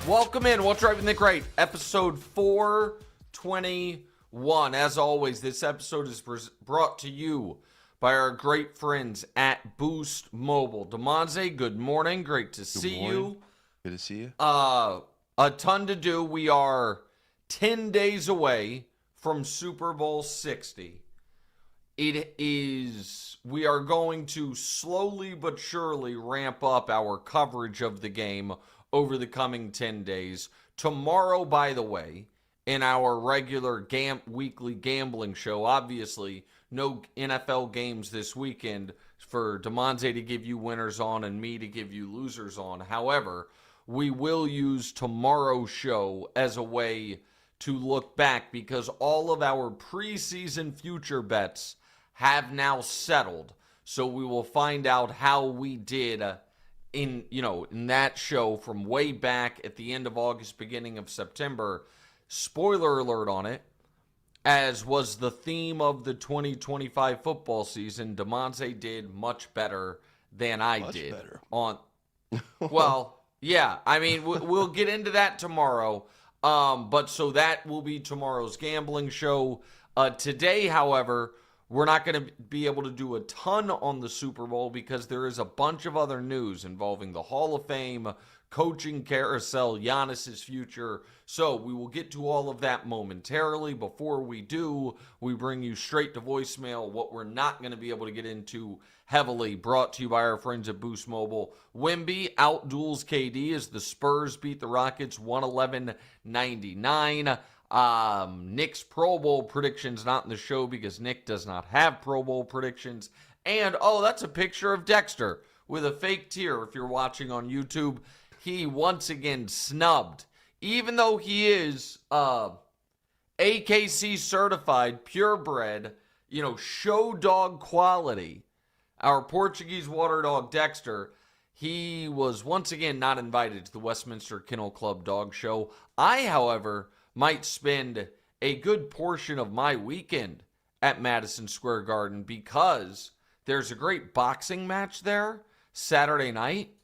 Welcome in. What's Right with Nick Wright? Episode 421. As always, this episode is brought to you by our great friends at Boost Mobile. Damonza, good morning. Great to see you. Good to see you. A ton to do. We are 10 days away from Super Bowl 60. We are going to slowly but surely ramp up our coverage of the game over the coming 10 days. Tomorrow, by the way, in our regular weekly gambling show, obviously, no NFL games this weekend for Damonza to give you winners on and me to give you losers on. However, we will use tomorrow's show as a way to look back because all of our preseason future bets have now settled. So we will find out how we did in that show from way back at the end of August, beginning of September. Spoiler alert on it, as was the theme of the 2025 football season, Damonza did much better than I did. Well, yeah, I mean, we'll get into that tomorrow. But so that will be tomorrow's gambling show. Today, however, we're not going to be able to do a ton on the Super Bowl because there is a bunch of other news involving the Hall of Fame, coaching carousel, Giannis's future. So we will get to all of that momentarily. Before we do, we bring you straight to voicemail what we're not going to be able to get into heavily, brought to you by our friends at Boost Mobile. Wemby outduels KD as the Spurs beat the Rockets 111-99. Nick's Pro Bowl predictions not in the show because Nick does not have Pro Bowl predictions. And, that's a picture of Dexter with a fake tear if you're watching on YouTube. He once again snubbed. Even though he is AKC certified, purebred, show dog quality, our Portuguese water dog Dexter, he was once again not invited to the Westminster Kennel Club Dog Show. I, however, might spend a good portion of my weekend at Madison Square Garden because there's a great boxing match there Saturday night.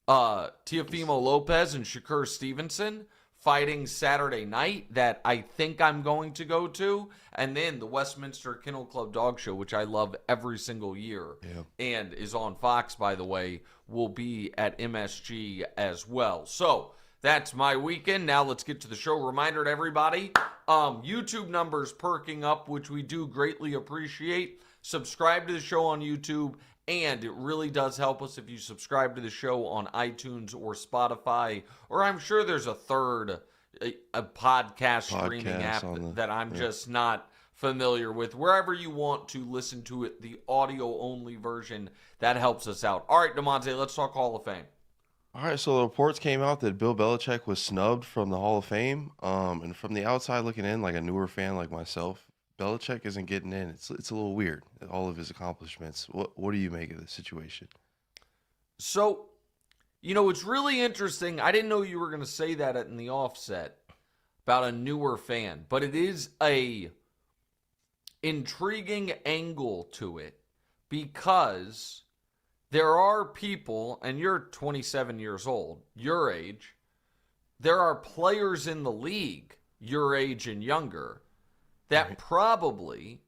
Teofimo Lopez and Shakur Stevenson fighting Saturday night that I think I'm going to go to. And then the Westminster Kennel Club Dog Show, which I love every single year and is on Fox, by the way, will be at MSG as well. So that's my weekend. Now let's get to the show. Reminder to everybody, YouTube numbers perking up, which we do greatly appreciate. Subscribe to the show on YouTube, and it really does help us if you subscribe to the show on iTunes or Spotify, or I'm sure there's a third a podcast streaming app that I'm just not familiar with. Wherever you want to listen to it, the audio-only version, that helps us out. All right, Damonza, let's talk Hall of Fame. All right, so the reports came out that Bill Belichick was snubbed from the Hall of Fame. And from the outside looking in, like a newer fan like myself, Belichick isn't getting in. It's a little weird, all of his accomplishments. What do you make of the situation? So, it's really interesting. I didn't know you were going to say that in the offset about a newer fan, but it is a intriguing angle to it because there are people, and you're 27 years old, your age, there are players in the league, your age and younger, that probably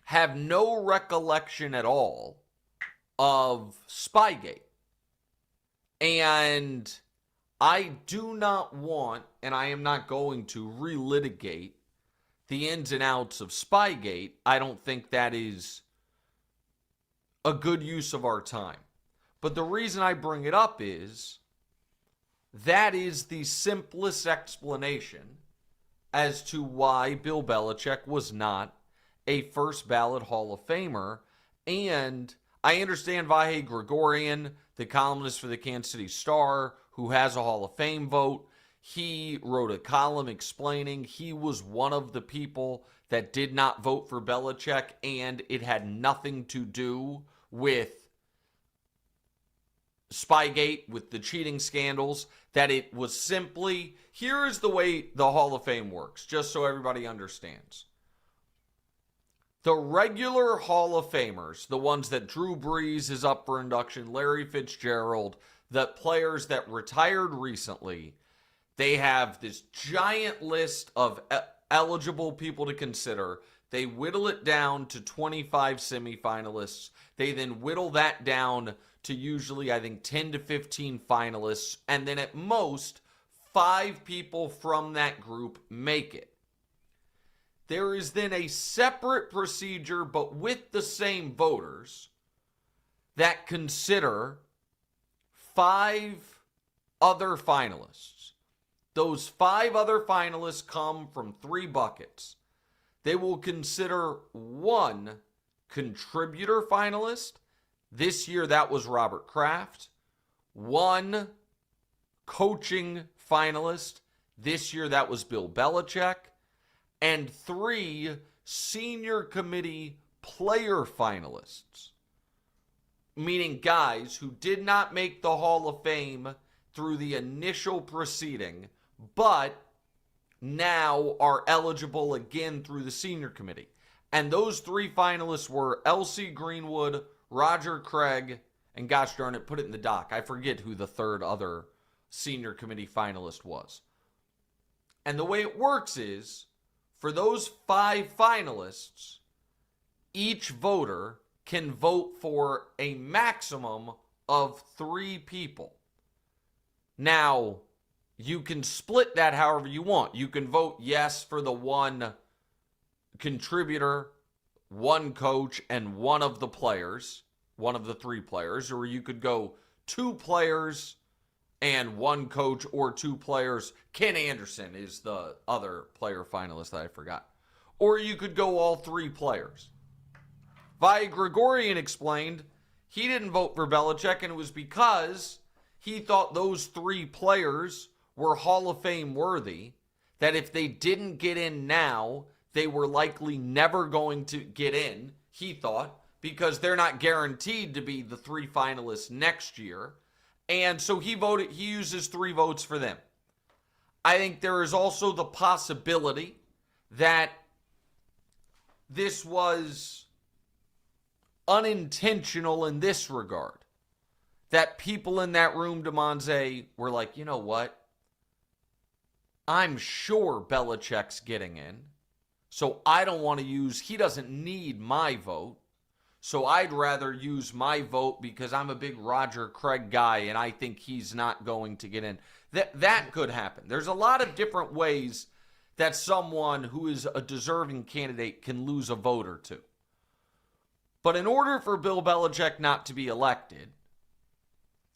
have no recollection at all of Spygate. And I do not want, and I am not going to, relitigate the ins and outs of Spygate. I don't think that is a good use of our time. But the reason I bring it up is that is the simplest explanation as to why Bill Belichick was not a first ballot Hall of Famer. And I understand Vahe Gregorian, the columnist for the Kansas City Star, who has a Hall of Fame vote. He wrote a column explaining he was one of the people that did not vote for Belichick, and it had nothing to do with Spygate, with the cheating scandals, that it was simply, here is the way the Hall of Fame works, just so everybody understands. The regular Hall of Famers, the ones that Drew Brees is up for induction, Larry Fitzgerald, the players that retired recently, They have this giant list of eligible people to consider. They whittle it down to 25 semifinalists. They then whittle that down to usually, I think, 10 to 15 finalists. And then at most, 5 people from that group make it. There is then a separate procedure, but with the same voters, that consider 5 other finalists. Those 5 other finalists come from 3 buckets. They will consider 1 contributor finalist. This year that was Robert Kraft. 1 coaching finalist. This year that was Bill Belichick. And 3 senior committee player finalists. Meaning guys who did not make the Hall of Fame through the initial proceeding, but now are eligible again through the senior committee. And those 3 finalists were L.C. Greenwood, Roger Craig, and gosh darn it, put it in the doc. I forget who the third other senior committee finalist was. And the way it works is, for those 5 finalists, each voter can vote for a maximum of 3 people. Now, you can split that however you want. You can vote yes for the 1 contributor, 1 coach, and 1 of the players, 1 of the 3 players, or you could go 2 players and 1 coach or 2 players. Ken Anderson is the other player finalist that I forgot. Or you could go all 3 players. Vi Gregorian explained he didn't vote for Belichick, and it was because he thought those 3 players were Hall of Fame worthy, that if they didn't get in now, they were likely never going to get in, he thought, because they're not guaranteed to be the 3 finalists next year. And so he uses 3 votes for them. I think there is also the possibility that this was unintentional in this regard. That people in that room, Damonza, were like, you know what? I'm sure Belichick's getting in. So I don't want to he doesn't need my vote. So I'd rather use my vote because I'm a big Roger Craig guy and I think he's not going to get in. That could happen. There's a lot of different ways that someone who is a deserving candidate can lose a vote or 2. But in order for Bill Belichick not to be elected,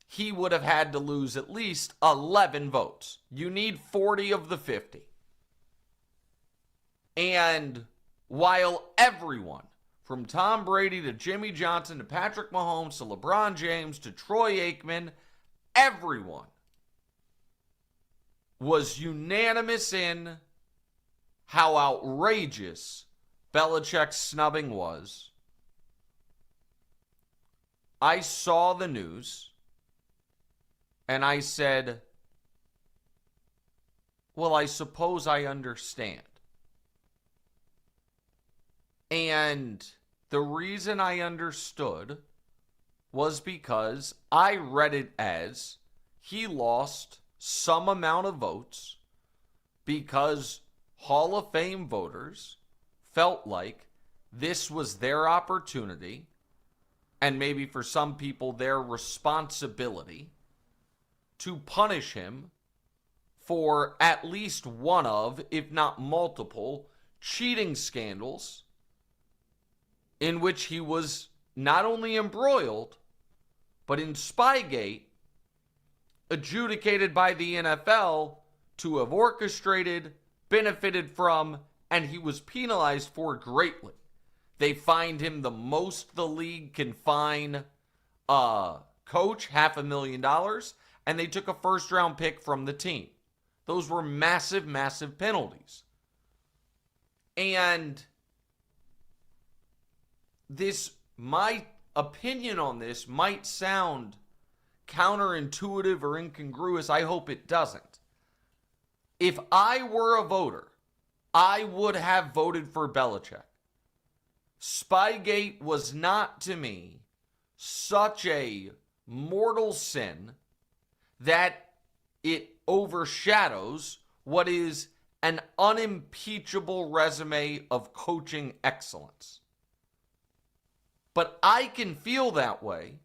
he would have had to lose at least 11 votes. You need 40 of the 50. And while everyone, from Tom Brady to Jimmy Johnson to Patrick Mahomes to LeBron James to Troy Aikman, everyone was unanimous in how outrageous Belichick's snubbing was. I saw the news and I said, well, I suppose I understand. And the reason I understood was because I read it as he lost some amount of votes because Hall of Fame voters felt like this was their opportunity, and maybe for some people their responsibility, to punish him for at least one of, if not multiple, cheating scandals in which he was not only embroiled, but in Spygate, adjudicated by the NFL to have orchestrated, benefited from, and he was penalized for greatly. They fined him the most the league can fine a coach, $500,000, and they took a first-round pick from the team. Those were massive, massive penalties. And my opinion on this might sound counterintuitive or incongruous. I hope it doesn't. If I were a voter, I would have voted for Belichick. Spygate was not, to me, such a mortal sin that it overshadows what is an unimpeachable resume of coaching excellence. But I can feel that way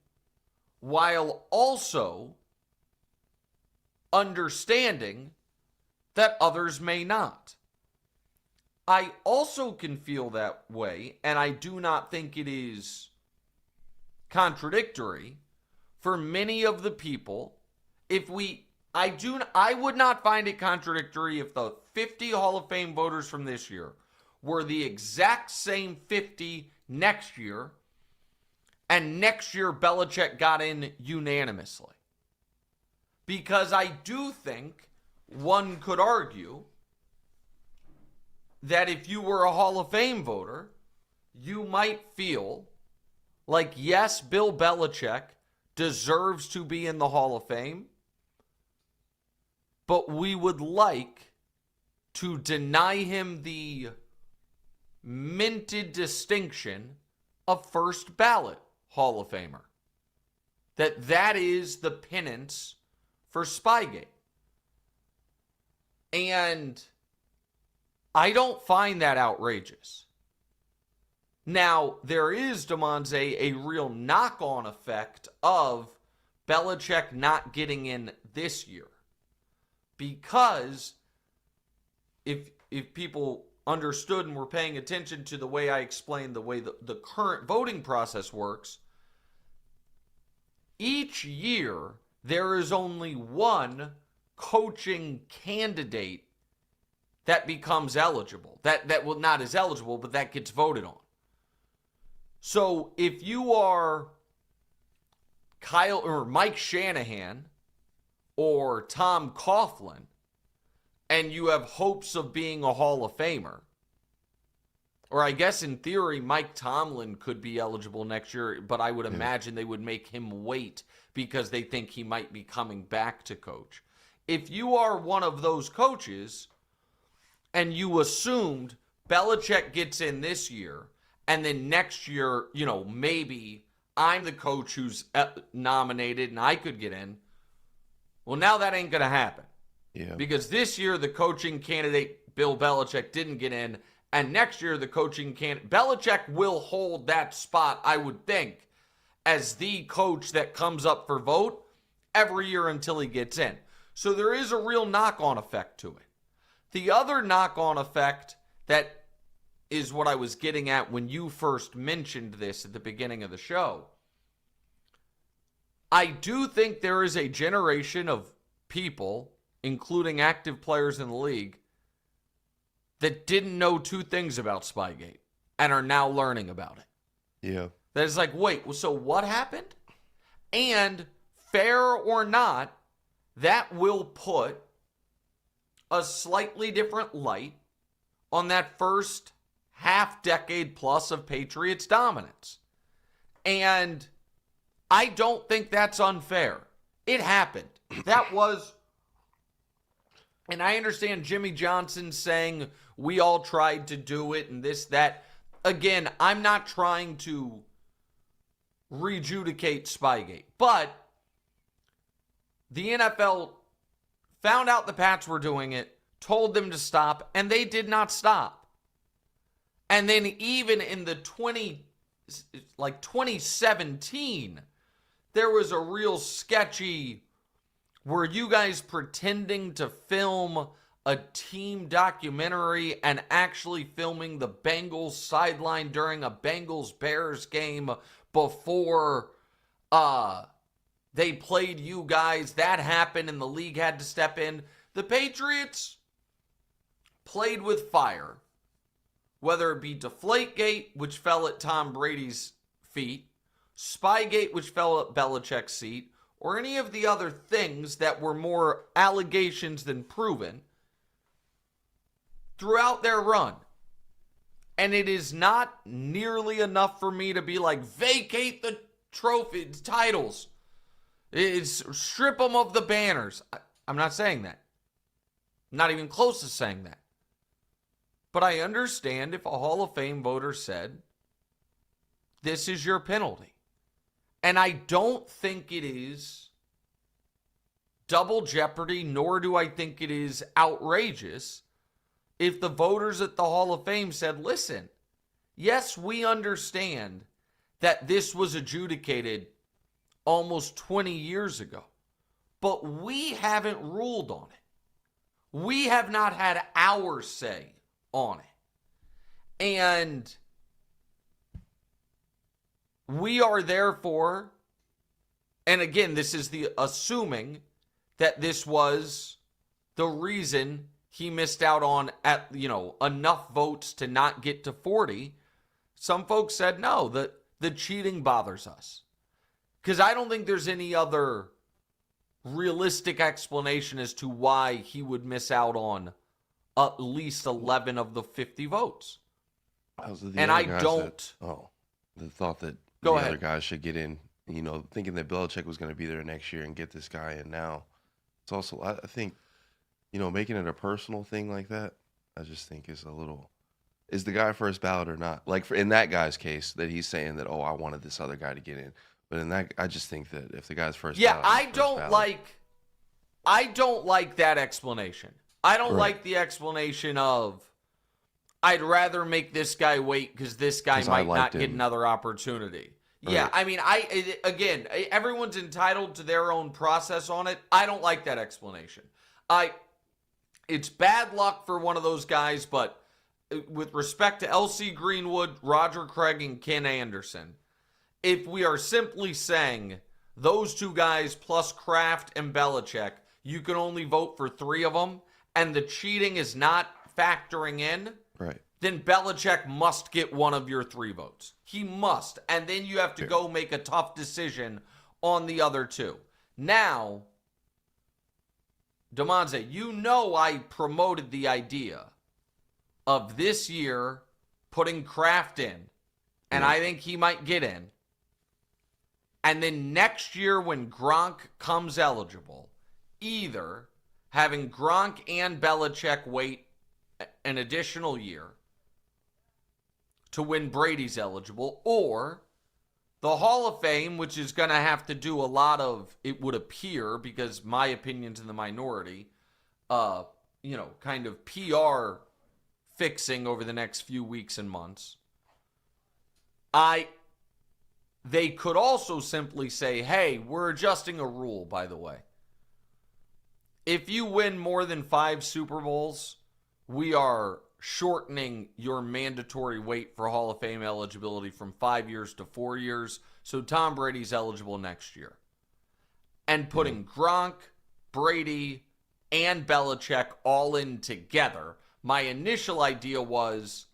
while also understanding that others may not. I also can feel that way, and I do not think it is contradictory for many of the people. I would not find it contradictory if the 50 Hall of Fame voters from this year were the exact same 50 next year, and next year Belichick got in unanimously. Because I do think one could argue that if you were a Hall of Fame voter, you might feel like, yes, Bill Belichick deserves to be in the Hall of Fame, but we would like to deny him the minted distinction of first ballot Hall of Famer. That is the penance for Spygate. And I don't find that outrageous. Now, there is, Damonza, a real knock-on effect of Belichick not getting in this year. Because if people understood and were paying attention to the way I explained the way the current voting process works, each year there is only one coaching candidate that becomes eligible. That will not is eligible, but that gets voted on. So if you are Kyle or Mike Shanahan or Tom Coughlin and you have hopes of being a Hall of Famer, or I guess in theory Mike Tomlin could be eligible next year, but I would imagine they would make him wait because they think he might be coming back to coach. If you are one of those coaches and you assumed Belichick gets in this year, and then next year, maybe I'm the coach who's nominated and I could get in. Well, now that ain't going to happen. Yeah. Because this year, the coaching candidate, Bill Belichick, didn't get in. And next year, the coaching candidate, Belichick will hold that spot, I would think, as the coach that comes up for vote every year until he gets in. So there is a real knock-on effect to it. The other knock-on effect that is what I was getting at when you first mentioned this at the beginning of the show. I do think there is a generation of people, including active players in the league, that didn't know two things about Spygate and are now learning about it. Yeah. That is like, wait, so what happened? And fair or not, that will put a slightly different light on that first half-decade plus of Patriots dominance. And I don't think that's unfair. It happened. That was, and I understand Jimmy Johnson saying we all tried to do it and this, that. Again, I'm not trying to rejudicate Spygate, but the NFL found out the Pats were doing it, told them to stop, and they did not stop. And then even in the 2017, there was a real sketchy, were you guys pretending to film a team documentary and actually filming the Bengals sideline during a Bengals-Bears game before they played you guys? That happened and the league had to step in. The Patriots played with fire. Whether it be Deflategate, which fell at Tom Brady's feet, Spygate, which fell at Belichick's seat, or any of the other things that were more allegations than proven throughout their run. And it is not nearly enough for me to be like, vacate the trophy titles. It's strip them of the banners. I'm not saying that. I'm not even close to saying that. But I understand if a Hall of Fame voter said, this is your penalty. And I don't think it is double jeopardy, nor do I think it is outrageous if the voters at the Hall of Fame said, listen, yes, we understand that this was adjudicated almost 20 years ago, but we haven't ruled on it. We have not had our say on it. And we are therefore, and again, this is the assuming that this was the reason he missed out on enough votes to not get to 40. Some folks said no, the cheating bothers us. Because I don't think there's any other realistic explanation as to why he would miss out on at least 11 of the 50 votes. And I don't. The thought that Go the ahead. other guys should get in, thinking that Belichick was going to be there next year and get this guy in now. It's also, I think, making it a personal thing like that, I just think is the guy first ballot or not? Like in that guy's case, that he's saying that, I wanted this other guy to get in. But in that, I just think that if the guy's first ballot, I don't like that explanation. I don't like the explanation of, I'd rather make this guy wait because this guy might not get another opportunity. Right. Yeah, I mean, again, everyone's entitled to their own process on it. I don't like that explanation. It's bad luck for one of those guys, but with respect to L.C. Greenwood, Roger Craig, and Ken Anderson, if we are simply saying those two guys plus Kraft and Belichick, you can only vote for 3 of them, and the cheating is not factoring in, right, then Belichick must get one of your 3 votes. He must. And then you have to go make a tough decision on the other 2. Now, Damonza, I promoted the idea of this year putting Kraft in, and I think he might get in. And then next year when Gronk comes eligible, either having Gronk and Belichick wait an additional year to when Brady's eligible, or the Hall of Fame, which is going to have to do a lot of, it would appear, because my opinion's in the minority, kind of PR fixing over the next few weeks and months. They could also simply say, hey, we're adjusting a rule, by the way. If you win more than 5 Super Bowls, we are shortening your mandatory wait for Hall of Fame eligibility from 5 years to 4 years. So Tom Brady's eligible next year. And putting Gronk, Brady, and Belichick all in together. My initial idea was,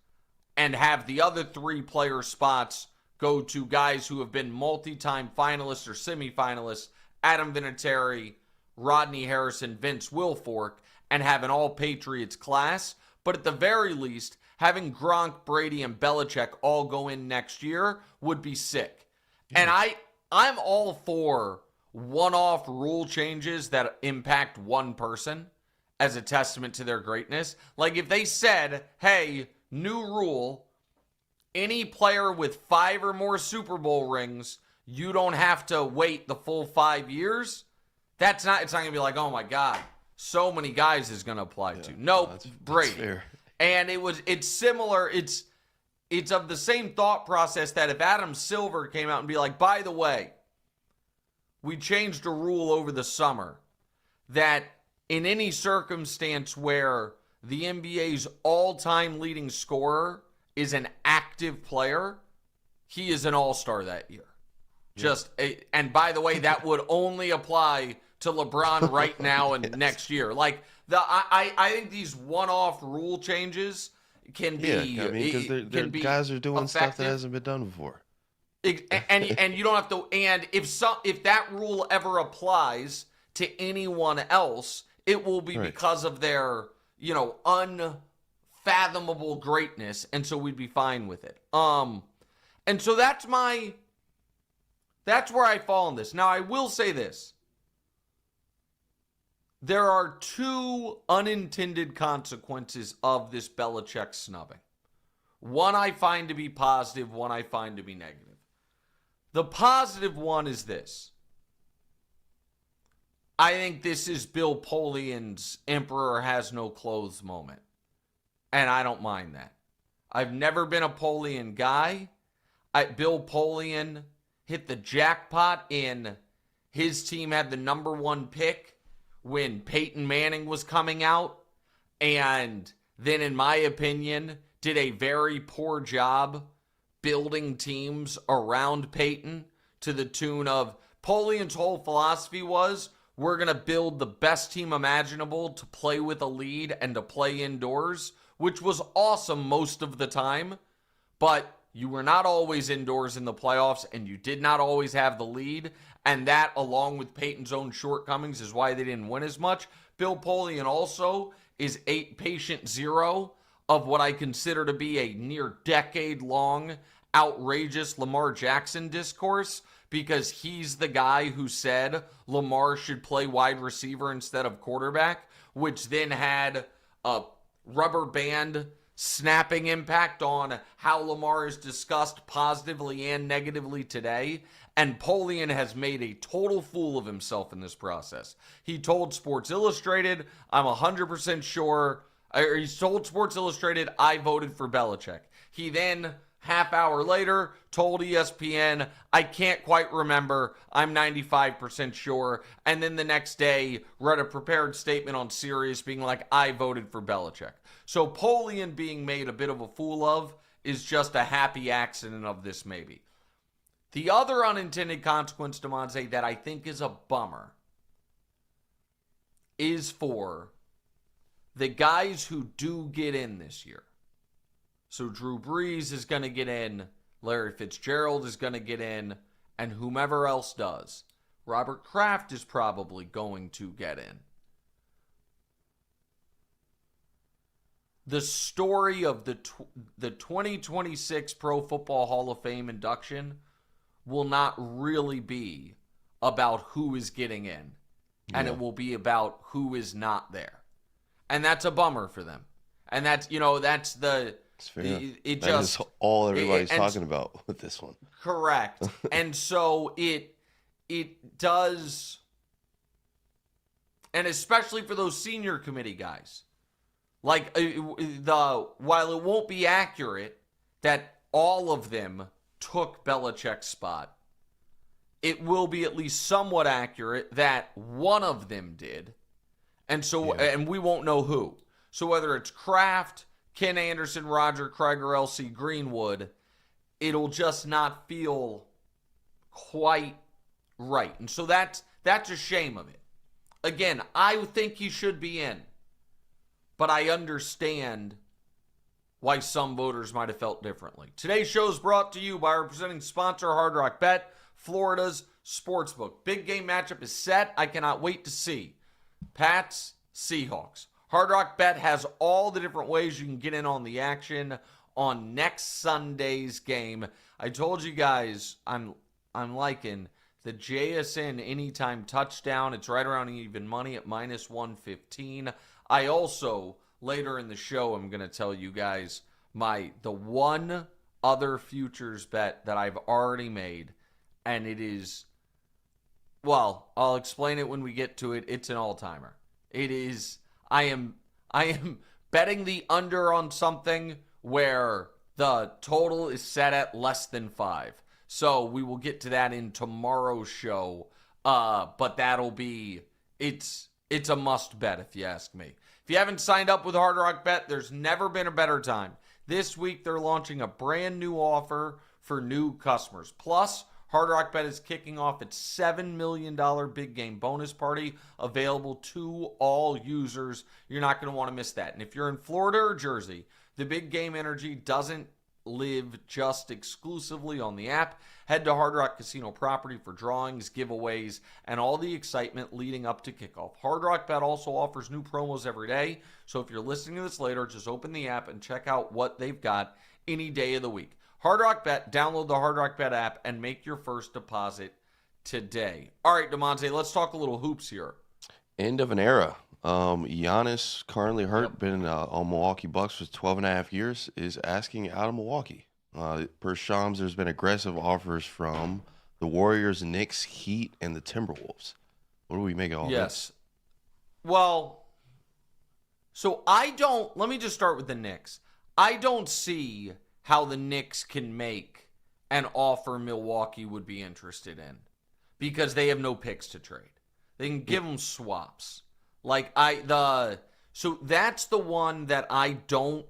and have the other 3 player spots go to guys who have been multi-time finalists or semifinalists, Adam Vinatieri, Rodney Harrison, Vince Wilfork, and have an all-Patriots class. But at the very least, having Gronk, Brady, and Belichick all go in next year would be sick. Yeah. And I'm all for one-off rule changes that impact one person as a testament to their greatness. Like if they said, hey, new rule, any player with 5 or more Super Bowl rings, you don't have to wait the full 5 years. It's not going to be like, oh my God, so many guys is going to apply to. Nope, Brady. Fair. And it's similar. It's of the same thought process that if Adam Silver came out and be like, by the way, we changed a rule over the summer that in any circumstance where the NBA's all-time leading scorer is an active player, he is an all-star that year. Yeah. And by the way, that would only apply to LeBron right now and next year. Like I think these one-off rule changes can be. Yeah, I mean, because guys are doing effective stuff that hasn't been done before. And you don't have to. And if that rule ever applies to anyone else, it will be because of their unfathomable greatness, and so we'd be fine with it. And so that's where I fall on this. Now I will say this. There are 2 unintended consequences of this Belichick snubbing. One I find to be positive, one I find to be negative. The positive one is this. I think this is Bill Polian's Emperor has no clothes moment. And I don't mind that. I've never been a Polian guy. Bill Polian hit the jackpot in his team had the number 1 pick when Peyton Manning was coming out. And then, in my opinion, did a very poor job building teams around Peyton to the tune of Polian's whole philosophy was we're going to build the best team imaginable to play with a lead and to play indoors, which was awesome most of the time. But you were not always indoors in the playoffs, and you did not always have the lead. And that, along with Peyton's own shortcomings, is why they didn't win as much. Bill Polian also is patient zero of what I consider to be a near decade-long outrageous Lamar Jackson discourse, because he's the guy who said Lamar should play wide receiver instead of quarterback, which then had a rubber band snapping impact on how Lamar is discussed positively and negatively today. And Polian has made a total fool of himself in this process. He told Sports Illustrated, I'm 100% sure, or he told Sports Illustrated, I voted for Belichick. He then, half hour later, told ESPN, I can't quite remember, I'm 95% sure. And then the next day, read a prepared statement on Sirius being like, I voted for Belichick. So Polian being made a bit of a fool of is just a happy accident of this maybe. The other unintended consequence, Damonza, that I think is a bummer is for the guys who do get in this year. So Drew Brees is going to get in, Larry Fitzgerald is going to get in, and whomever else does. Robert Kraft is probably going to get in. The story of the 2026 Pro Football Hall of Fame induction will not really be about who is getting in. And it will be about who is not there. And that's a bummer for them. And that's, that's the... It's fair. That is all everybody's talking about with this one. Correct. And so it does... And especially for those senior committee guys. Like, while it won't be accurate that all of them took Belichick's spot, it will be at least somewhat accurate that one of them did. And so, and we won't know who. So whether it's Kraft, Ken Anderson, Roger Craig, or L.C. Greenwood, it'll just not feel quite right. And so that's a shame of it. Again, I think he should be in. But I understand why some voters might have felt differently. Today's show is brought to you by our presenting sponsor, Hard Rock Bet, Florida's sportsbook. Big game matchup is set. I cannot wait to see Pats, Seahawks. Hard Rock Bet has all the different ways you can get in on the action on next Sunday's game. I told you guys I'm liking the JSN anytime touchdown. It's right around even money at minus 115. I also, later in the show, I'm going to tell you guys the one other futures bet that I've already made, and it is, well, I'll explain it when we get to it. It's an all-timer. It is, I am betting the under on something where the total is set at less than 5. So we will get to that in tomorrow's show, but that'll be, it's a must bet if you ask me. If you haven't signed up with Hard Rock Bet, there's never been a better time. This week they're launching a brand new offer for new customers. Plus, Hard Rock Bet is kicking off its $7 million big game bonus party available to all users. You're not going to want to miss that. And if you're in Florida or Jersey, the big game energy doesn't live just exclusively on the app. Head to Hard Rock Casino property for drawings, giveaways, and all the excitement leading up to kickoff. Hard Rock Bet also offers new promos every day, so if you're listening to this later, just open the app and check out what they've got any day of the week. Hard Rock Bet, download the Hard Rock Bet app and make your first deposit today. All right, Damonza, let's talk a little hoops here. End of an era. Giannis, currently hurt, been on Milwaukee Bucks for 12 and a half years, is asking out of Milwaukee. Per Shams, there's been aggressive offers from the Warriors, Knicks, Heat, and the Timberwolves. What do we make of all Yes. this? Well, so let me just start with the Knicks. I don't see how the Knicks can make an offer Milwaukee would be interested in because they have no picks to trade. They can give them swaps. So that's the one that I don't.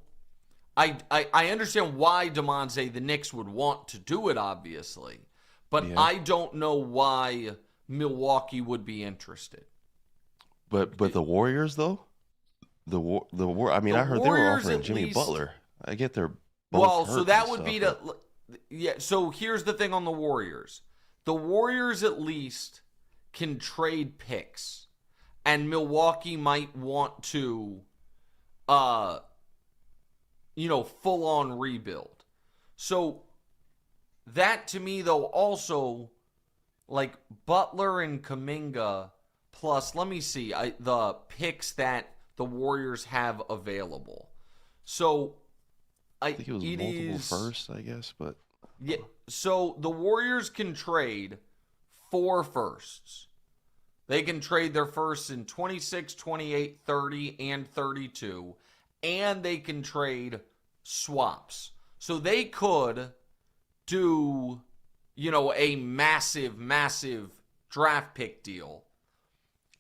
I understand why Damonza, the Knicks would want to do it, obviously, but Yeah. I don't know why Milwaukee would be interested. But the Warriors though, I mean, The I heard they were Warriors offering at Jimmy least. Butler. I get they're both Well, hurt so and that would stuff, be but yeah. So here's the thing on the Warriors. The Warriors at least can trade picks, and Milwaukee might want to, full on rebuild. So that to me though also like Butler and Kuminga plus let me see the picks that the Warriors have available. So I think it was multiple firsts, I guess, but yeah. So the Warriors can trade 4 firsts. They can trade their firsts in 26, 28, 30, and 32. And they can trade swaps. So they could do, a massive, massive draft pick deal.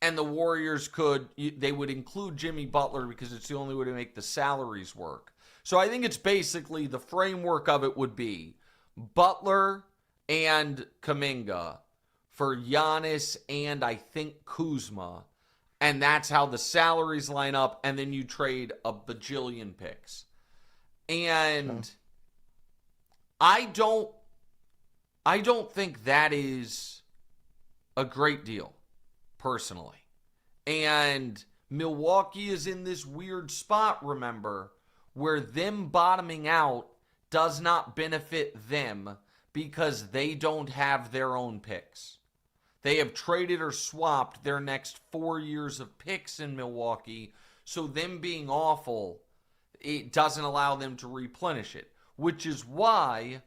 And the Warriors they would include Jimmy Butler because it's the only way to make the salaries work. So I think it's basically the framework of it would be Butler and Kuminga for Giannis and I think Kuzma. And that's how the salaries line up. And then you trade a bajillion picks. And I don't think that is a great deal, personally. And Milwaukee is in this weird spot, remember, where them bottoming out does not benefit them because they don't have their own picks. They have traded or swapped their next 4 years of picks in Milwaukee, so them being awful, it doesn't allow them to replenish it, which is why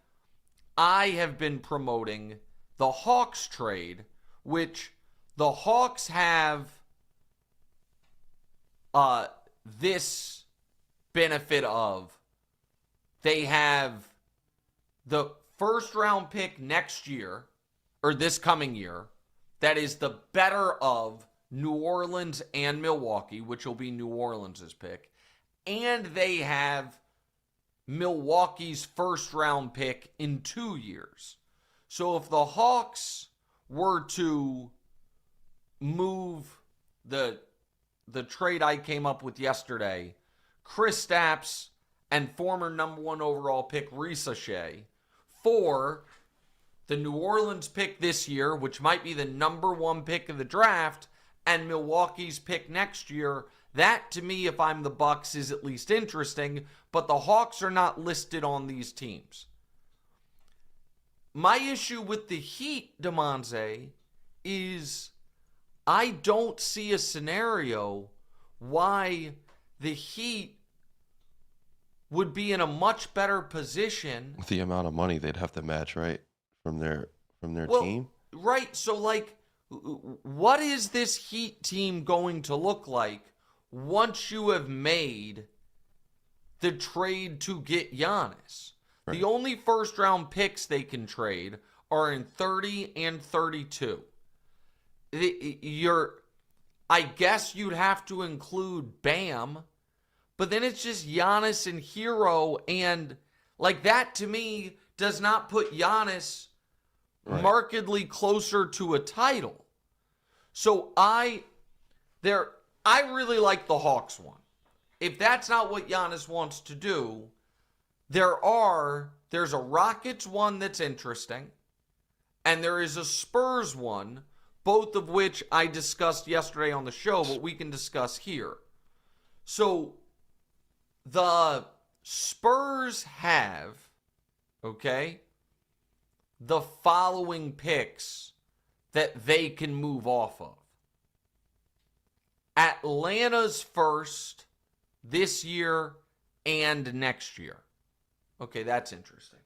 I have been promoting the Hawks trade, which the Hawks have this benefit of. They have the first round pick next year, or this coming year, that is the better of New Orleans and Milwaukee, which will be New Orleans' pick. And they have Milwaukee's first round pick in 2 years. So if the Hawks were to move the trade I came up with yesterday, Kristaps and former number 1 overall pick Risa Shea for the New Orleans pick this year, which might be the number 1 pick of the draft, and Milwaukee's pick next year, that to me, if I'm the Bucks, is at least interesting, but the Hawks are not listed on these teams. My issue with the Heat, Damonza, is I don't see a scenario why the Heat would be in a much better position. with the amount of money they'd have to match, right, from their team. Right. So, what is this Heat team going to look like once you have made the trade to get Giannis? Right. The only first-round picks they can trade are in 30 and 32. I guess you'd have to include Bam, but then it's just Giannis and Hero, and that to me does not put Giannis markedly closer to a title. So I really like the Hawks one. If that's not what Giannis wants to do, there's a Rockets one that's interesting, and there is a Spurs one, both of which I discussed yesterday on the show, but we can discuss here. So the Spurs have, the following picks that they can move off of. Atlanta's first this year and next year. Okay, that's interesting.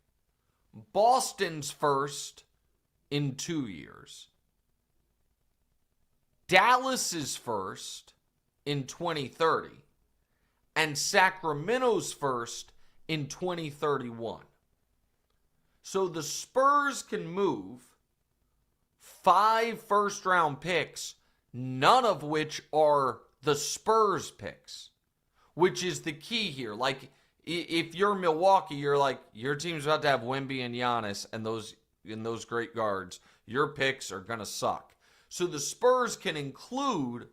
Boston's first in 2 years. Dallas is first in 2030, and Sacramento's first in 2031. So the Spurs can move 5 first-round picks, none of which are the Spurs picks, which is the key here. Like, if you're Milwaukee, you're like, your team's about to have Wemby and Giannis and those great guards. Your picks are going to suck. So the Spurs can include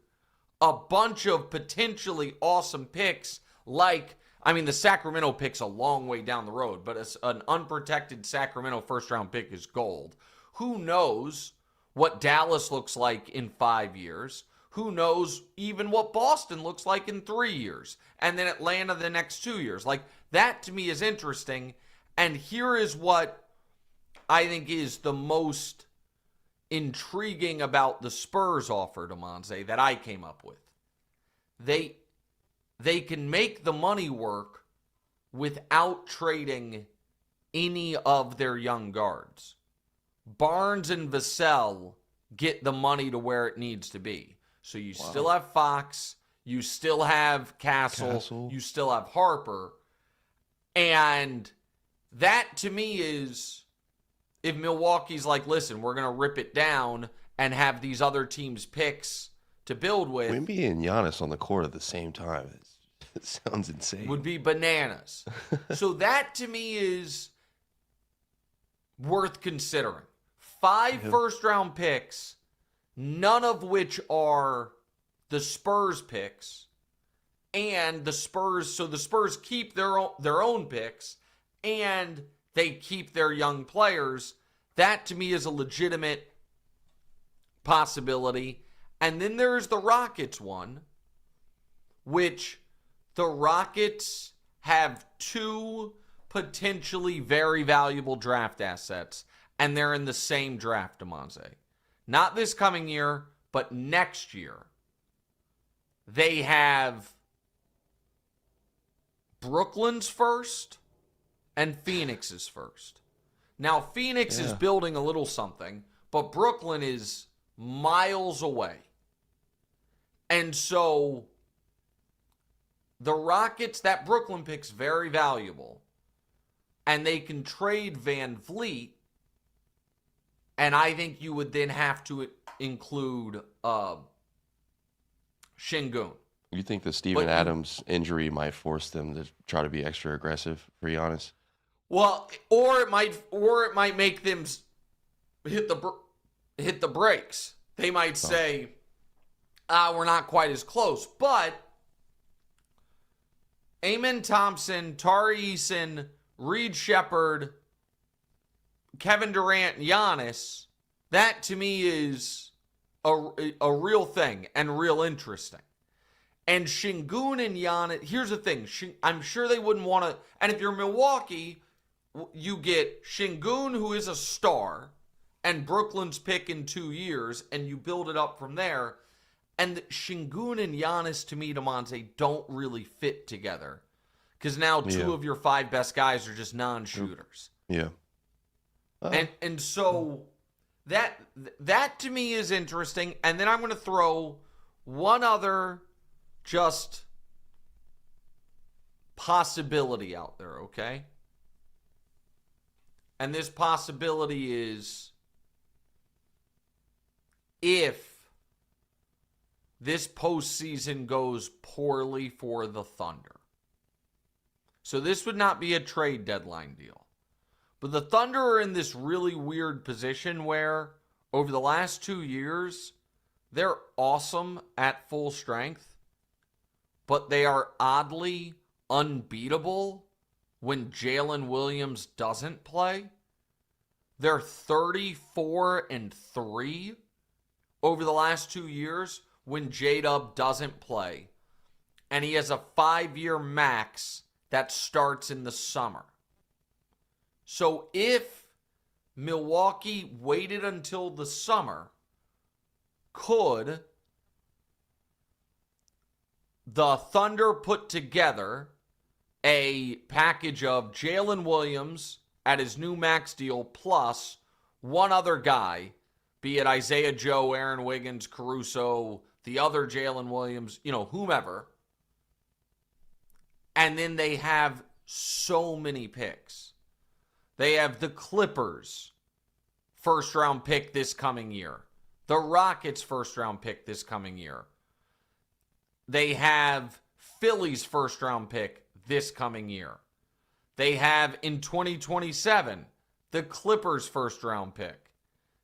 a bunch of potentially awesome picks like, I mean, the Sacramento pick's a long way down the road, but an unprotected Sacramento first-round pick is gold. Who knows what Dallas looks like in 5 years? Who knows even what Boston looks like in 3 years? And then Atlanta the next 2 years. Like, that to me is interesting. And here is what I think is the most intriguing about the Spurs offer, Damonza, that I came up with. They can make the money work without trading any of their young guards. Barnes and Vassell get the money to where it needs to be. So you still have Fox, you still have Castle, you still have Harper. And that to me is, if Milwaukee's like, listen, we're going to rip it down and have these other teams' picks to build with. Wemby and Giannis on the court at the same time. It sounds insane. Would be bananas. So that to me is worth considering. 5 first-round picks, none of which are the Spurs picks, and the Spurs keep their own picks, and they keep their young players. That to me is a legitimate possibility. And then there's the Rockets one, which the Rockets have 2 potentially very valuable draft assets, and they're in the same draft, Damonza. Not this coming year, but next year. They have Brooklyn's first and Phoenix's first. Now, Phoenix is building a little something, but Brooklyn is miles away. And so the Rockets, that Brooklyn pick's very valuable, and they can trade Van Vliet. And I think you would then have to include Şengün. You think the Steven Adams injury might force them to try to be extra aggressive, for Giannis? Well, or it might make them hit the brakes. They might say, we're not quite as close. But Amen Thompson, Tari Eason, Reed Shepherd, Kevin Durant, and Giannis, that to me is a real thing and real interesting. And Şengün and Giannis, here's the thing. I'm sure they wouldn't want to, and if you're Milwaukee, you get Şengün, who is a star, and Brooklyn's pick in 2 years, and you build it up from there. And Şengün and Giannis, to me, Damonza, don't really fit together. Because now 2 of your 5 best guys are just non-shooters. Yeah. And so that to me is interesting. And then I'm going to throw one other just possibility out there, okay? And this possibility is, if this postseason goes poorly for the Thunder. So this would not be a trade deadline deal. But the Thunder are in this really weird position where over the last 2 years, they're awesome at full strength, but they are oddly unbeatable when Jalen Williams doesn't play. They're 34-3 over the last 2 years when J-Dub doesn't play. And he has a 5-year max that starts in the summer. So if Milwaukee waited until the summer, could the Thunder put together a package of Jalen Williams at his new max deal plus one other guy be it Isaiah Joe, Aaron Wiggins, Caruso, the other Jalen Williams, whomever. And then they have so many picks. They have the Clippers first-round pick this coming year. The Rockets first-round pick this coming year. They have Philly's first-round pick this coming year. They have in 2027 the Clippers first-round pick.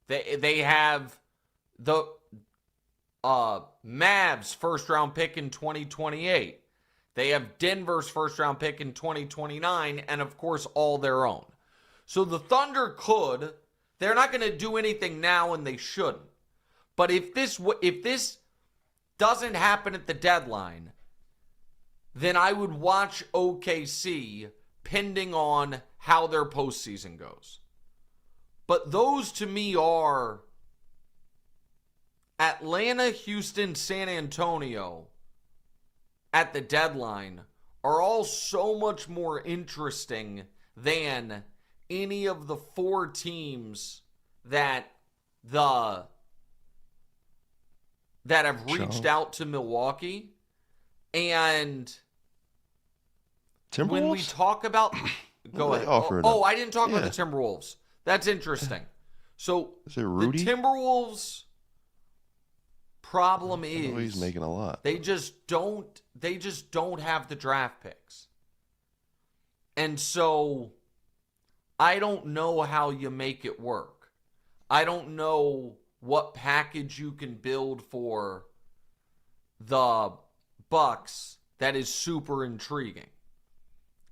They have the Mavs first-round pick in 2028. They have Denver's first-round pick in 2029, and of course all their own. So the Thunder could. They're not going to do anything now, and they shouldn't. But if this doesn't happen at the deadline, then I would watch OKC pending on how their postseason goes. But those to me are Atlanta, Houston, San Antonio at the deadline are all so much more interesting than any of the four teams that have reached out to Milwaukee. And when we talk about go ahead. I didn't talk about the Timberwolves. That's interesting. So is it Rudy? The Timberwolves problem is he's making a lot. They just don't have the draft picks. And so I don't know how you make it work. I don't know what package you can build for the Bucks that is super intriguing.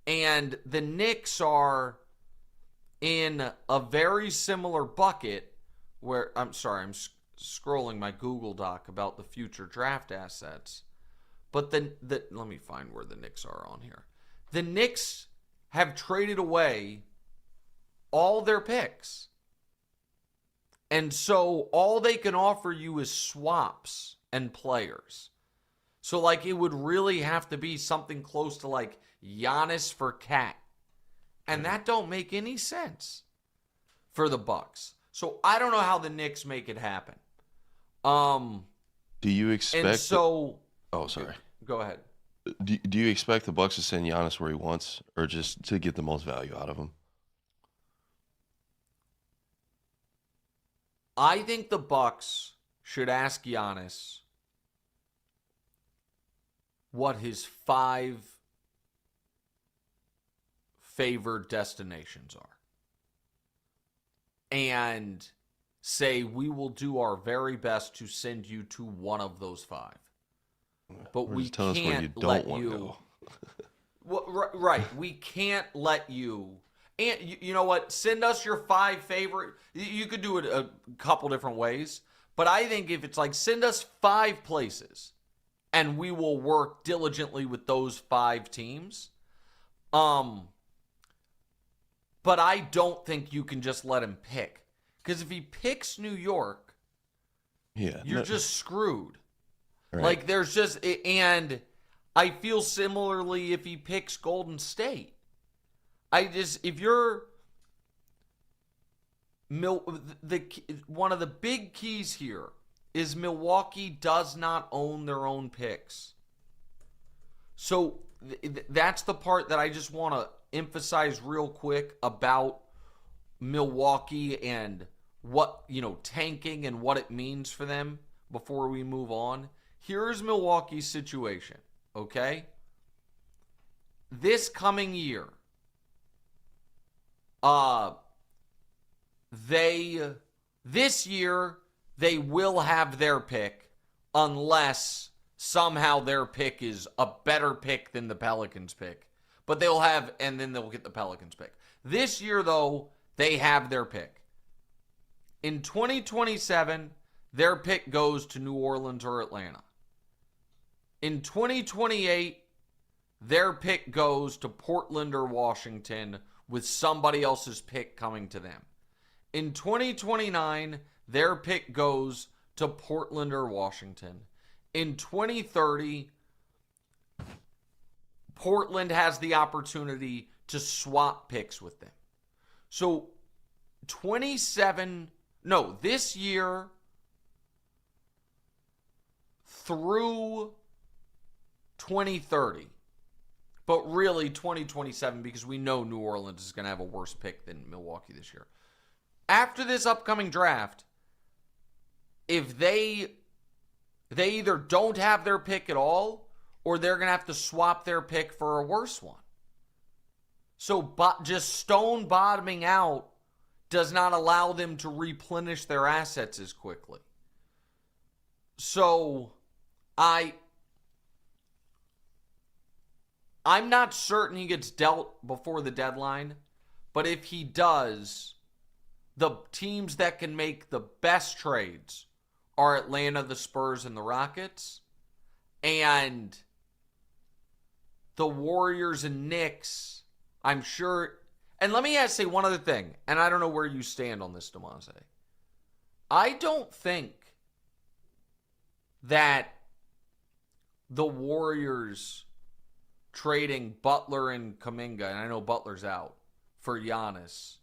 And the Knicks are in a very similar bucket where, I'm scrolling my Google Doc about the future draft assets. But let me find where the Knicks are on here. The Knicks have traded away all their picks. And so all they can offer you is swaps and players. So it would really have to be something close to Giannis for Cat. And that don't make any sense for the Bucks. So I don't know how the Knicks make it happen. Do you expect? And so, sorry. Go ahead. Do you expect the Bucks to send Giannis where he wants, or just to get the most value out of him? I think the Bucks should ask Giannis what his 5 favored destinations are. And say, we will do our very best to send you to one of those 5. But we can't let you. Well, right. We can't let you. And you know what? Send us your 5 favorite. You could do it a couple different ways. But I think if it's send us 5 places and we will work diligently with those 5 teams. But I don't think you can just let him pick. Because if he picks New York, you're just screwed. Right. There's just, and I feel similarly if he picks Golden State. If you're, one of the big keys here is Milwaukee does not own their own picks. So that's the part that I just want to emphasize real quick about Milwaukee and what, tanking and what it means for them before we move on. Here's Milwaukee's situation, okay? This coming year, this year they will have their pick unless somehow their pick is a better pick than the Pelicans pick. But they'll have, and then they'll get the Pelicans pick. This year, though, they have their pick. In 2027, their pick goes to New Orleans or Atlanta. In 2028, their pick goes to Portland or Washington with somebody else's pick coming to them. In 2029, their pick goes to Portland or Washington. In 2030, Portland has the opportunity to swap picks with them. So 27 No, this year through 2030. But really 2027 because we know New Orleans is going to have a worse pick than Milwaukee this year. After this upcoming draft, if they either don't have their pick at all or they're going to have to swap their pick for a worse one. So just stone bottoming out does not allow them to replenish their assets as quickly. So I'm not certain he gets dealt before the deadline, but if he does, the teams that can make the best trades are Atlanta, the Spurs, and the Rockets. And the Warriors and Knicks, I'm sure. And let me say one other thing, and I don't know where you stand on this, Damonza. I don't think that the Warriors trading Butler and Kuminga, and I know Butler's out, for Giannis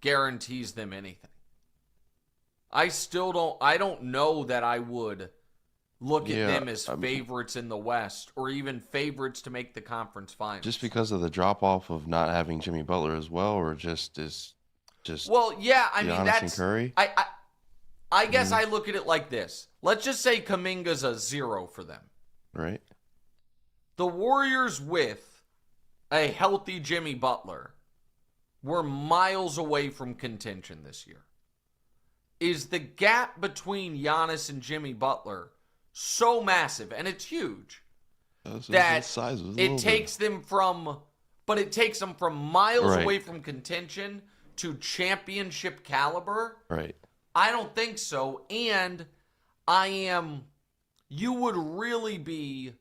guarantees them anything. I don't know that I would look at them as favorites in the West or even favorites to make the conference finals. Just because of the drop-off of not having Jimmy Butler as well, or well, yeah, I mean, Giannis and Curry? I guess I look at it like this. Let's just say Kuminga's a 0 for them. Right. The Warriors with a healthy Jimmy Butler were miles away from contention this year. Is the gap between Giannis and Jimmy Butler so massive, and it's huge, that it takes them from miles away from contention to championship caliber? Right. I don't think so. And you would really be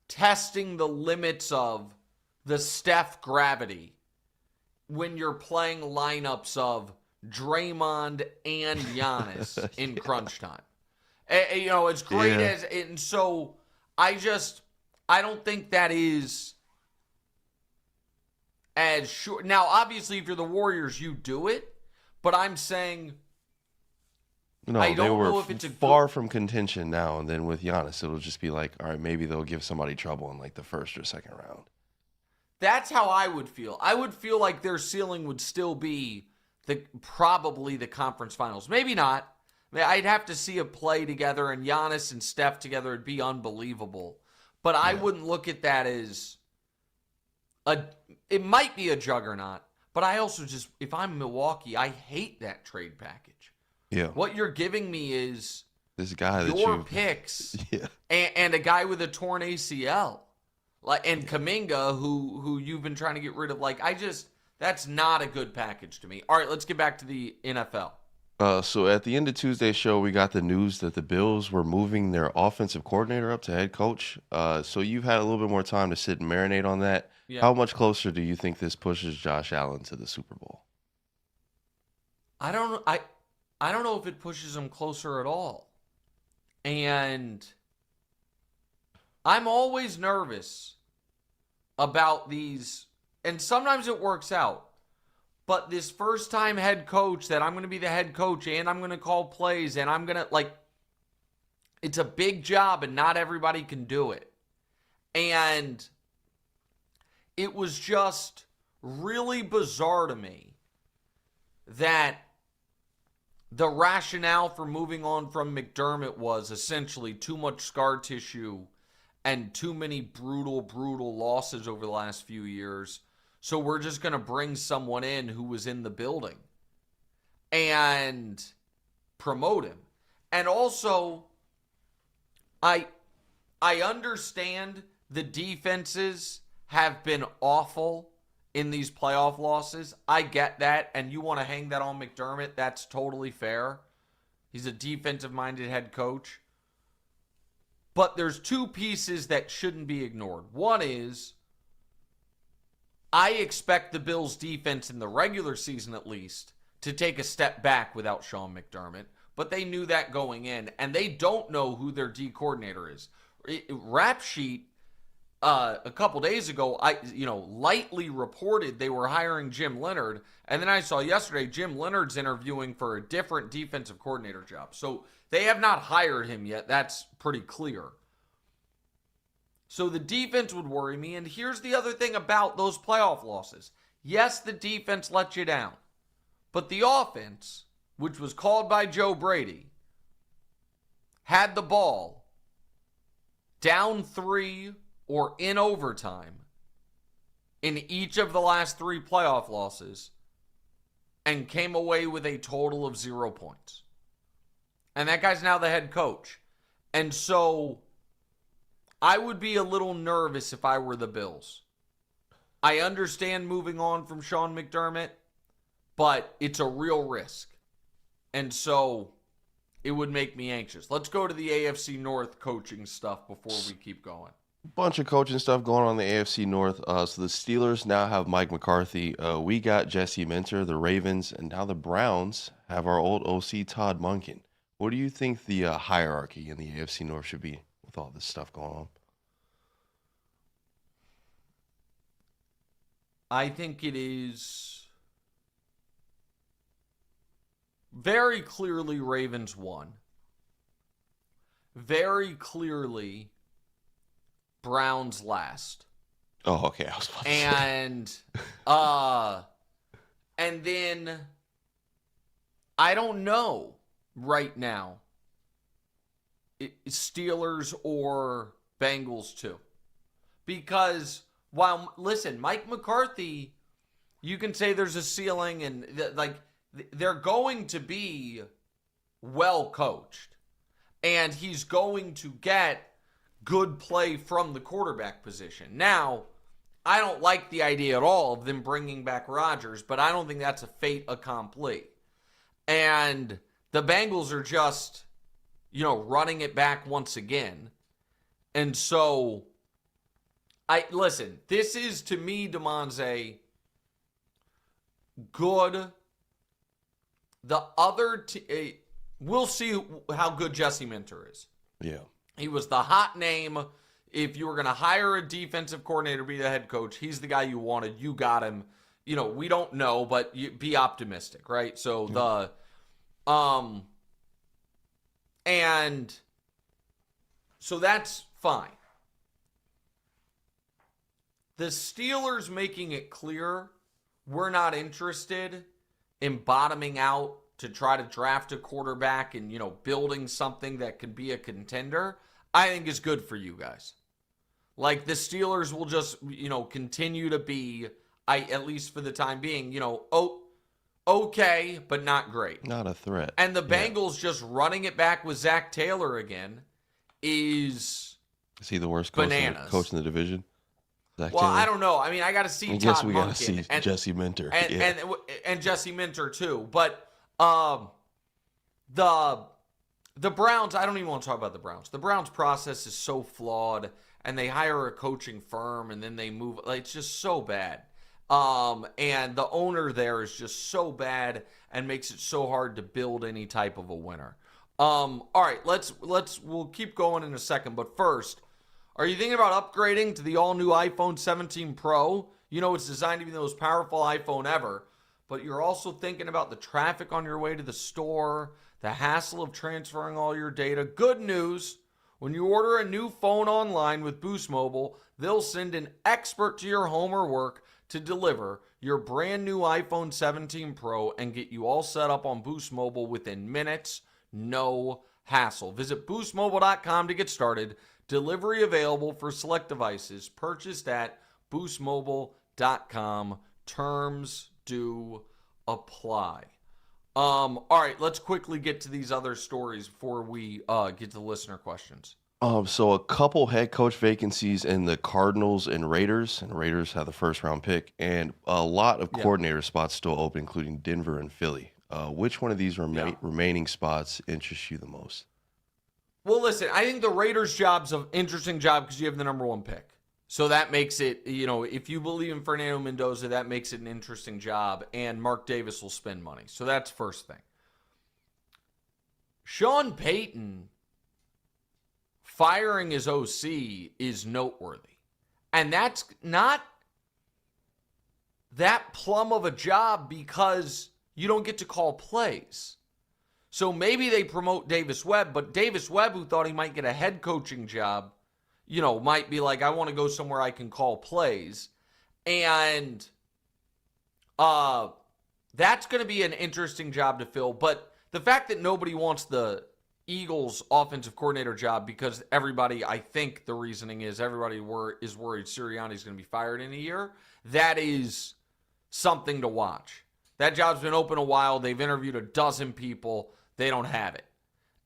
testing the limits of the Steph gravity when you're playing lineups of Draymond and Giannis in crunch time. As great as, and so I don't think that is as sure. Now, obviously, if you're the Warriors, you do it, but I'm saying I don't know if it's far from contention now, and then with Giannis, it'll just be like, all right, maybe they'll give somebody trouble in like the first or second round. That's how I would feel. I would feel like their ceiling would still be probably the conference finals. Maybe not. I mean, I'd have to see a play together, and Giannis and Steph together would be unbelievable. But I wouldn't look at that as it might be a juggernaut, but I also if I'm Milwaukee, I hate that trade package. Yeah. What you're giving me is this guy your picks and a guy with a torn ACL. And Kuminga, who you've been trying to get rid of. That's not a good package to me. All right, let's get back to the NFL. So at the end of Tuesday's show, we got the news that the Bills were moving their offensive coordinator up to head coach. So you've had a little bit more time to sit and marinate on that. Yeah. How much closer do you think this pushes Josh Allen to the Super Bowl? I don't know if it pushes him closer at all. And I'm always nervous about these, and sometimes it works out. But this first-time head coach that I'm going to be the head coach and I'm going to call plays and I'm going to, it's a big job and not everybody can do it. And it was just really bizarre to me that the rationale for moving on from McDermott was essentially too much scar tissue and too many brutal losses over the last few years. So we're just going to bring someone in who was in the building and promote him. And also, I understand the defenses have been awful in these playoff losses. I get that. And you want to hang that on McDermott. That's totally fair. He's a defensive-minded head coach. But there's two pieces that shouldn't be ignored. One is, I expect the Bills' defense in the regular season, at least, to take a step back without Sean McDermott. But they knew that going in, and they don't know who their D coordinator is. Rap sheet a couple days ago, I lightly reported they were hiring Jim Leonard, and then I saw yesterday Jim Leonard's interviewing for a different defensive coordinator job. So they have not hired him yet. That's pretty clear. So the defense would worry me, and here's the other thing about those playoff losses. Yes, the defense let you down, but the offense, which was called by Joe Brady, had the ball down 3 or in overtime in each of the last 3 playoff losses and came away with a total of 0 points. And that guy's now the head coach. And so I would be a little nervous if I were the Bills. I understand moving on from Sean McDermott, but it's a real risk. And so it would make me anxious. Let's go to the AFC North coaching stuff before we keep going. Bunch of coaching stuff going on in the AFC North. So the Steelers now have Mike McCarthy. We got Jesse Minter, the Ravens, and now the Browns have our old OC Todd Monken. What do you think the hierarchy in the AFC North should be with all this stuff going on? I think it is very clearly Ravens 1. Very clearly Browns last. Oh, okay. I was about to say. And then I don't know right now. Steelers or Bengals too. Because listen, Mike McCarthy, you can say there's a ceiling and they're going to be well coached. And he's going to get good play from the quarterback position. Now, I don't like the idea at all of them bringing back Rodgers, but I don't think that's a fait accompli. And the Bengals are just, running it back once again. And so, listen, this is, to me, Damonza, good. The other, we'll see how good Jesse Minter is. Yeah. He was the hot name. If you were going to hire a defensive coordinator to be the head coach, he's the guy you wanted. You got him. We don't know, but be optimistic, right? So and so that's fine. The Steelers making it clear we're not interested in bottoming out to try to draft a quarterback and, building something that could be a contender, I think is good for you guys. Like, the Steelers will just, continue to be, at least for the time being, okay, but not great. Not a threat. And the Bengals just running it back with Zach Taylor again is he the worst coach in the division? Zach Taylor? I don't know. I mean, I got to see Todd Monken. I guess we got to see Jesse Minter. And Jesse Minter, too. But the Browns, I don't even want to talk about the Browns. The Browns process is so flawed, and they hire a coaching firm, and then they move. It's just so bad. And the owner there is just so bad and makes it so hard to build any type of a winner. All right, we'll keep going in a second. But first, are you thinking about upgrading to the all-new iPhone 17 Pro? It's designed to be the most powerful iPhone ever. But you're also thinking about the traffic on your way to the store, the hassle of transferring all your data. Good news, when you order a new phone online with Boost Mobile, they'll send an expert to your home or work to deliver your brand new iPhone 17 Pro and get you all set up on Boost Mobile within minutes, no hassle. Visit boostmobile.com to get started. Delivery available for select devices. Purchased at boostmobile.com. Terms do apply. All right, let's quickly get to these other stories before we get to the listener questions. So a couple head coach vacancies in the Cardinals and Raiders have the first round pick, and a lot of coordinator spots still open, including Denver and Philly. Which one of these remaining spots interests you the most? Well, listen, I think the Raiders' job's an interesting job because you have the number 1 pick. So that makes it, if you believe in Fernando Mendoza, that makes it an interesting job, and Mark Davis will spend money. So that's first thing. Sean Payton firing his OC is noteworthy. And that's not that plum of a job because you don't get to call plays. So maybe they promote Davis Webb, but Davis Webb, who thought he might get a head coaching job, might be like, I want to go somewhere I can call plays. And that's going to be an interesting job to fill. But the fact that nobody wants the Eagles offensive coordinator job because everybody, I think the reasoning is everybody is worried Sirianni's going to be fired in a year, that is something to watch. That job's been open a while. They've interviewed a dozen people. They don't have it.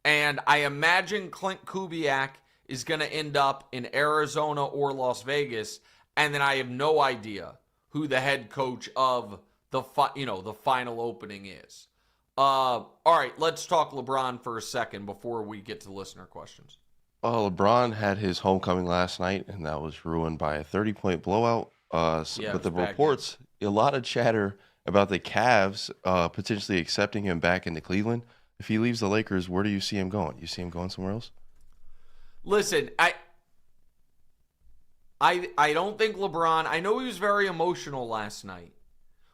And I imagine Clint Kubiak is going to end up in Arizona or Las Vegas, and then I have no idea who the head coach of the final opening is. All right, let's talk LeBron for a second before we get to listener questions. LeBron had his homecoming last night, and that was ruined by a 30-point blowout. But the reports, a lot of chatter about the Cavs potentially accepting him back into Cleveland. If he leaves the Lakers, where do you see him going? You see him going somewhere else? Listen, I don't think LeBron, I know he was very emotional last night,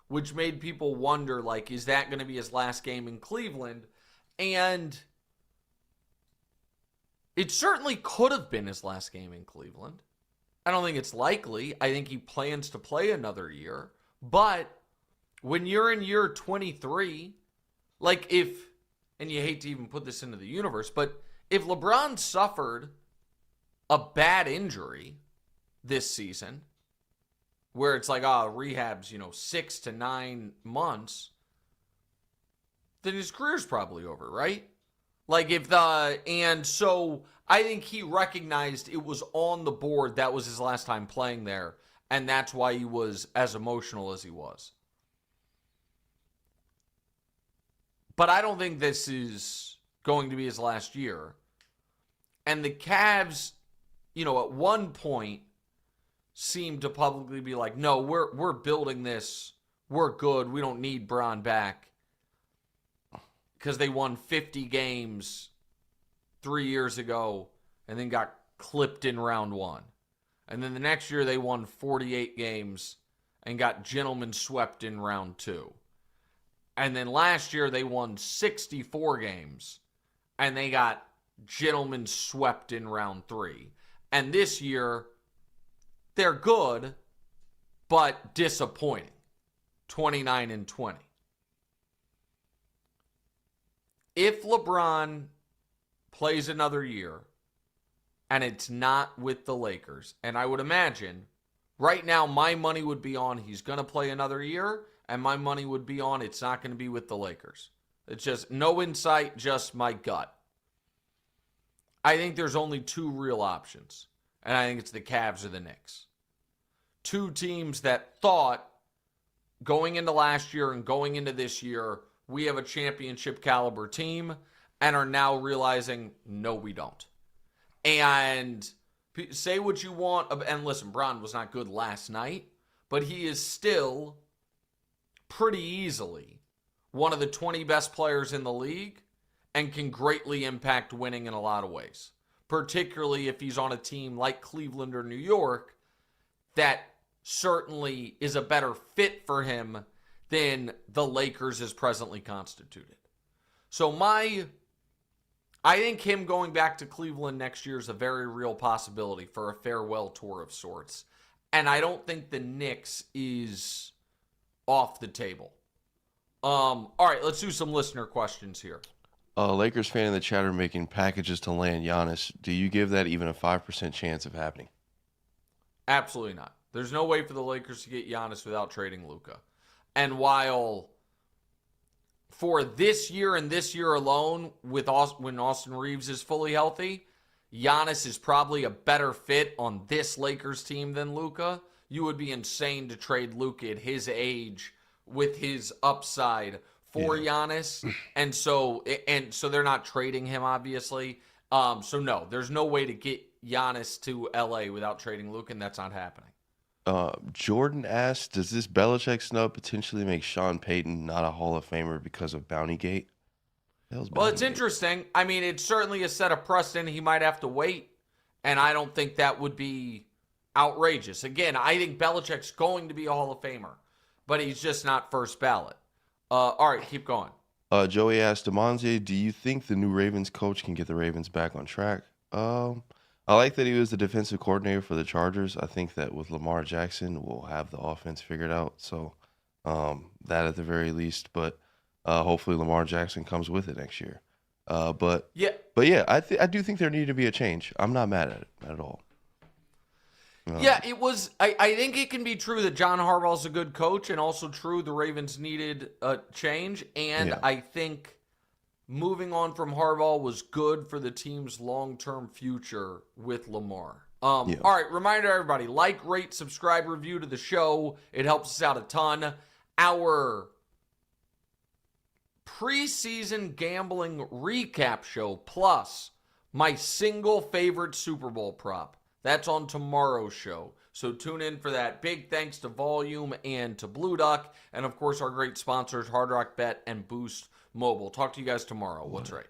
which made people wonder, like, is that going to be his last game in Cleveland? And it certainly could have been his last game in Cleveland. I don't think it's likely. I think he plans to play another year. But when you're in year 23, like and you hate to even put this into the universe, but if LeBron suffered a bad injury this season, where it's like, rehab's, 6 to 9 months, then his career's probably over, right? And so I think he recognized it was on the board that was his last time playing there, and that's why he was as emotional as he was. But I don't think this is going to be his last year. And the Cavs, at one point seemed to publicly be like, no, we're building this. We're good. We don't need Bron back. Because they won 50 games 3 years ago and then got clipped in round one. And then the next year they won 48 games and got gentlemen swept in round two. And then last year they won 64 games and they got gentlemen swept in round three. And this year they're good, but disappointing. 29-20. If LeBron plays another year and it's not with the Lakers, and I would imagine right now my money would be on he's going to play another year, and my money would be on it's not going to be with the Lakers. It's just no insight, just my gut. I think there's only two real options, and I think it's the Cavs or the Knicks. Two teams that thought going into last year and going into this year, we have a championship caliber team, and are now realizing, no, we don't. And say what you want, and listen, Bron was not good last night, but he is still pretty easily one of the 20 best players in the league and can greatly impact winning in a lot of ways, particularly if he's on a team like Cleveland or New York that certainly is a better fit for him than the Lakers is presently constituted. So I think him going back to Cleveland next year is a very real possibility for a farewell tour of sorts. And I don't think the Knicks is off the table. All right, let's do some listener questions here. Lakers fan in the chat are making packages to land Giannis. Do you give that even a 5% chance of happening? Absolutely not. There's no way for the Lakers to get Giannis without trading Luka. And while for this year and this year alone, when Austin Reeves is fully healthy, Giannis is probably a better fit on this Lakers team than Luka. You would be insane to trade Luka at his age with his upside for Giannis. And so they're not trading him, obviously. So no, there's no way to get Giannis to LA without trading Luka, and that's not happening. Jordan asked, does this Belichick snub potentially make Sean Payton not a Hall of Famer because of Bountygate? Well, it's interesting. I mean, it certainly has set a precedent. He might have to wait, and I don't think that would be outrageous. Again, I think Belichick's going to be a Hall of Famer, but he's just not first ballot. All right, keep going. Joey asked Damonza, do you think the new Ravens coach can get the Ravens back on track? I like that he was the defensive coordinator for the Chargers. I think that with Lamar Jackson, we'll have the offense figured out. So that at the very least, but hopefully Lamar Jackson comes with it next year. But yeah, I do think there needed to be a change. I'm not mad at it at all. Yeah, it was. I think it can be true that John Harbaugh's a good coach, and also true the Ravens needed a change. And Yeah. I think moving on from Harbaugh was good for the team's long-term future with Lamar. Yeah. All right, reminder to everybody, like, rate, subscribe, review to the show. It helps us out a ton. Our preseason gambling recap show plus my single favorite Super Bowl prop. That's on tomorrow's show. So tune in for that. Big thanks to Volume and to Blue Duck. And, of course, our great sponsors, Hard Rock Bet and Boost Mobile. Talk to you guys tomorrow. What's right?